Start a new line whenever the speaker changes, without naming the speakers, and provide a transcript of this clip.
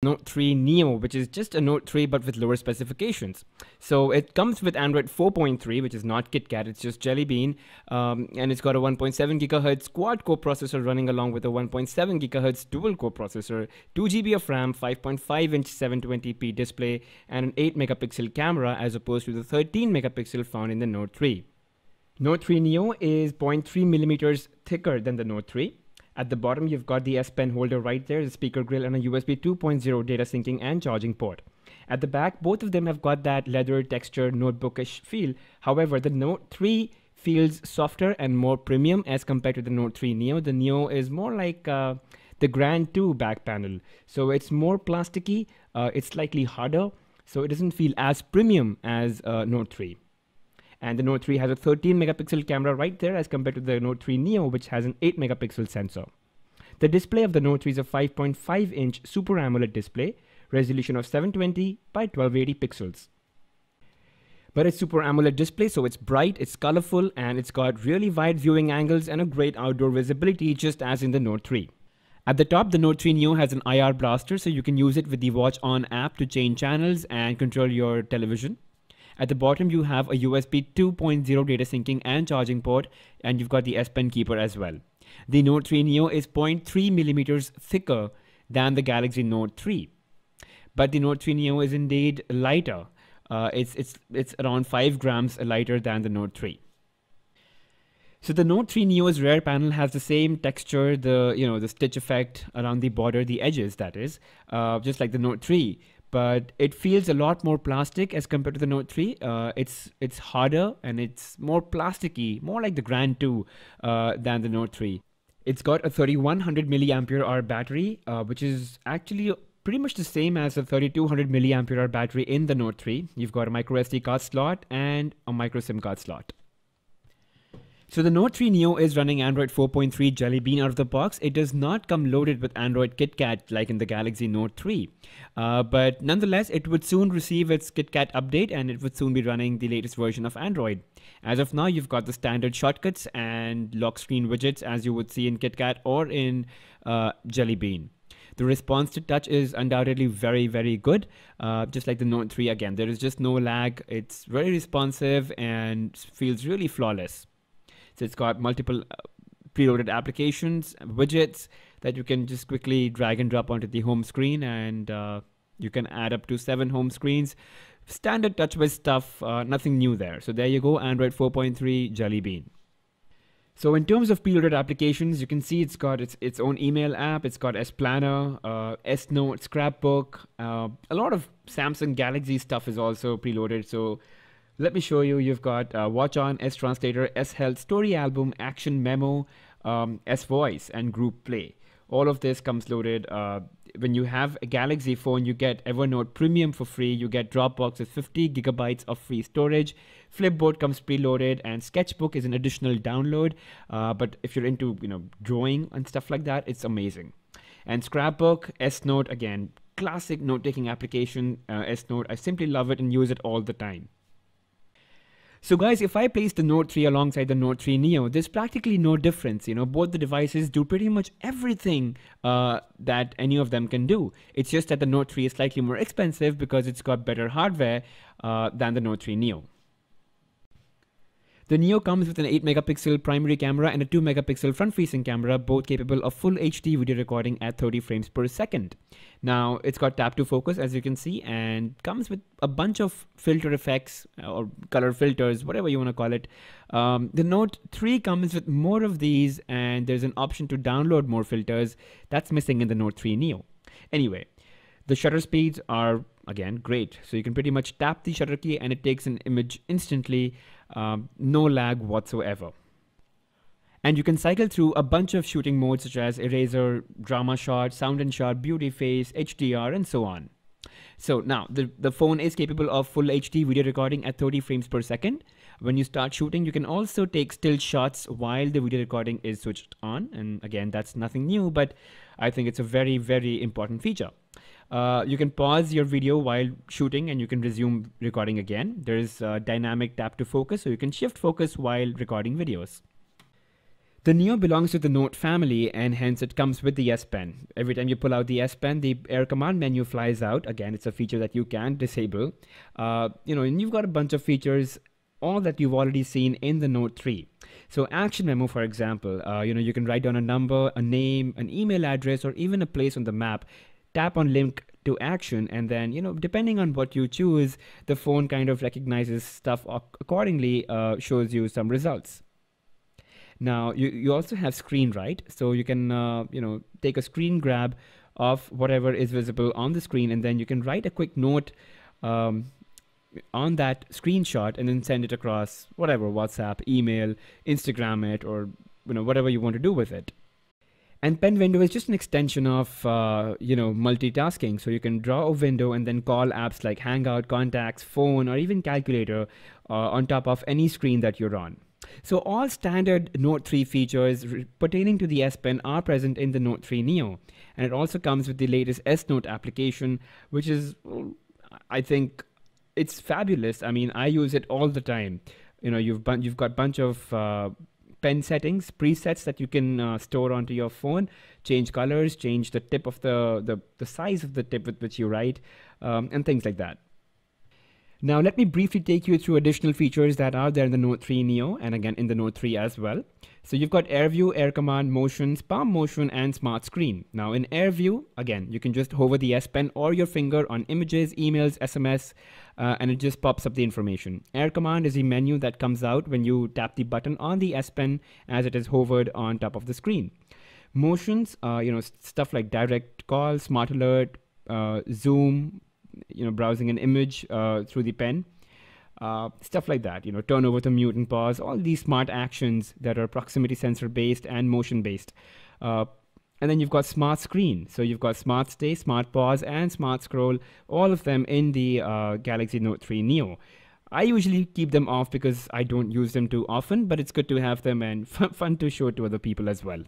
Note 3 Neo, which is just a Note 3 but with lower specifications. So it comes with Android 4.3, which is not KitKat, it's just Jelly Bean, and it's got a 1.7 GHz quad-core processor running along with a 1.7 GHz dual-core processor, 2 GB of RAM, 5.5-inch 720p display, and an 8-megapixel camera as opposed to the 13-megapixel found in the Note 3. Note 3 Neo is 0.3 millimeters thicker than the Note 3. At the bottom, you've got the S Pen holder right there, the speaker grill, and a USB 2.0 data syncing and charging port. At the back, both of them have got that leather texture notebookish feel. However, the Note 3 feels softer and more premium as compared to the Note 3 Neo. The Neo is more like the Grand 2 back panel. So it's more plasticky, it's slightly harder, so it doesn't feel as premium as Note 3. And the Note 3 has a 13 megapixel camera right there as compared to the Note 3 Neo, which has an 8 megapixel sensor. The display of the Note 3 is a 5.5-inch Super AMOLED display, resolution of 720 by 1280 pixels. But it's Super AMOLED display, so it's bright, it's colorful, and it's got really wide viewing angles and a great outdoor visibility, just as in the Note 3. At the top, the Note 3 Neo has an IR blaster, so you can use it with the Watch On app to change channels and control your television. At the bottom, you have a USB 2.0 data syncing and charging port, and you've got the S Pen keeper as well. The Note 3 Neo is 0.3 millimeters thicker than the Galaxy Note 3. But the Note 3 Neo is indeed lighter. It's around 5 grams lighter than the Note 3. So the Note 3 Neo's rear panel has the same texture, the stitch effect around the border, the edges, that is, just like the Note 3. But it feels a lot more plastic as compared to the Note 3. It's harder and it's more plasticky, more like the Grand 2 than the Note 3. It's got a 3100 milliampere hour battery, which is actually pretty much the same as a 3200 milliampere hour battery in the Note 3. You've got a micro SD card slot and a micro SIM card slot. So the Note 3 Neo is running Android 4.3 Jelly Bean out of the box. It does not come loaded with Android KitKat like in the Galaxy Note 3. But nonetheless, it would soon receive its KitKat update and it would soon be running the latest version of Android. As of now, you've got the standard shortcuts and lock screen widgets as you would see in KitKat or in Jelly Bean. The response to touch is undoubtedly very, very good. Just like the Note 3, again, there is just no lag. It's very responsive and feels really flawless. So it's got multiple preloaded applications, widgets that you can just quickly drag and drop onto the home screen, and you can add up to 7 home screens. Standard TouchWiz stuff, nothing new there. So there you go, Android 4.3 Jelly Bean. So in terms of preloaded applications, you can see it's got its own email app, it's got S Planner, S Note, Scrapbook, a lot of Samsung Galaxy stuff is also preloaded. So let me show you. You've got Watch On, S Translator, S Health, Story Album, Action Memo, S Voice, and Group Play. All of this comes loaded. When you have a Galaxy phone, you get Evernote Premium for free. You get Dropbox with 50 gigabytes of free storage. Flipboard comes preloaded, and Sketchbook is an additional download. But if you're into drawing and stuff like that, it's amazing. And Scrapbook, S Note, again, classic note-taking application. S Note, I simply love it and use it all the time. So guys, if I place the Note 3 alongside the Note 3 Neo, there's practically no difference. Both the devices do pretty much everything that any of them can do. It's just that the Note 3 is slightly more expensive because it's got better hardware than the Note 3 Neo. The Neo comes with an 8-megapixel primary camera and a 2-megapixel front-facing camera, both capable of full HD video recording at 30 frames per second. Now, it's got tap to focus, as you can see, and comes with a bunch of filter effects or color filters, whatever you want to call it. The Note 3 comes with more of these, and there's an option to download more filters. That's missing in the Note 3 Neo. Anyway, the shutter speeds are, again, great. So you can pretty much tap the shutter key and it takes an image instantly. No lag whatsoever. And you can cycle through a bunch of shooting modes such as eraser, drama shot, sound and shot, beauty face, HDR, and so on. So now the phone is capable of full HD video recording at 30 frames per second. When you start shooting, you can also take still shots while the video recording is switched on. And again, that's nothing new, but I think it's a very, very important feature. You can pause your video while shooting and you can resume recording again. There is dynamic tap to focus, so you can shift focus while recording videos. The Neo belongs to the Note family, and hence it comes with the S Pen. Every time you pull out the S Pen, the Air Command menu flies out. Again, it's a feature that you can disable. And you've got a bunch of features, all that you've already seen in the Note 3. So Action Memo, for example, you can write down a number, a name, an email address, or even a place on the map. Tap on link to action, and then, depending on what you choose, the phone kind of recognizes stuff accordingly, shows you some results. Now, you also have screen write, so you can, take a screen grab of whatever is visible on the screen, and then you can write a quick note on that screenshot and then send it across whatever, WhatsApp, email, Instagram it, or, whatever you want to do with it. And pen window is just an extension of, multitasking. So you can draw a window and then call apps like Hangout, Contacts, Phone, or even Calculator on top of any screen that you're on. So all standard Note 3 features pertaining to the S Pen are present in the Note 3 Neo. And it also comes with the latest S Note application, which is, I think, it's fabulous. I mean, I use it all the time. You've got a bunch of pen settings, presets that you can store onto your phone, change colors, change the tip of the size of the tip with which you write, and things like that. Now, let me briefly take you through additional features that are there in the Note 3 Neo, and again in the Note 3 as well. So you've got Air View, Air Command, Motions, Palm Motion, and Smart Screen. Now in Air View, again, you can just hover the S Pen or your finger on images, emails, SMS, and it just pops up the information. Air Command is the menu that comes out when you tap the button on the S Pen as it is hovered on top of the screen. Motions, stuff like direct call, smart alert, zoom, browsing an image through the pen, stuff like that, turn over to mute and pause, all these smart actions that are proximity sensor based and motion based. And then you've got Smart Screen. So you've got Smart Stay, Smart Pause, and Smart Scroll, all of them in the Galaxy Note 3 Neo. I usually keep them off because I don't use them too often, but it's good to have them and fun to show to other people as well.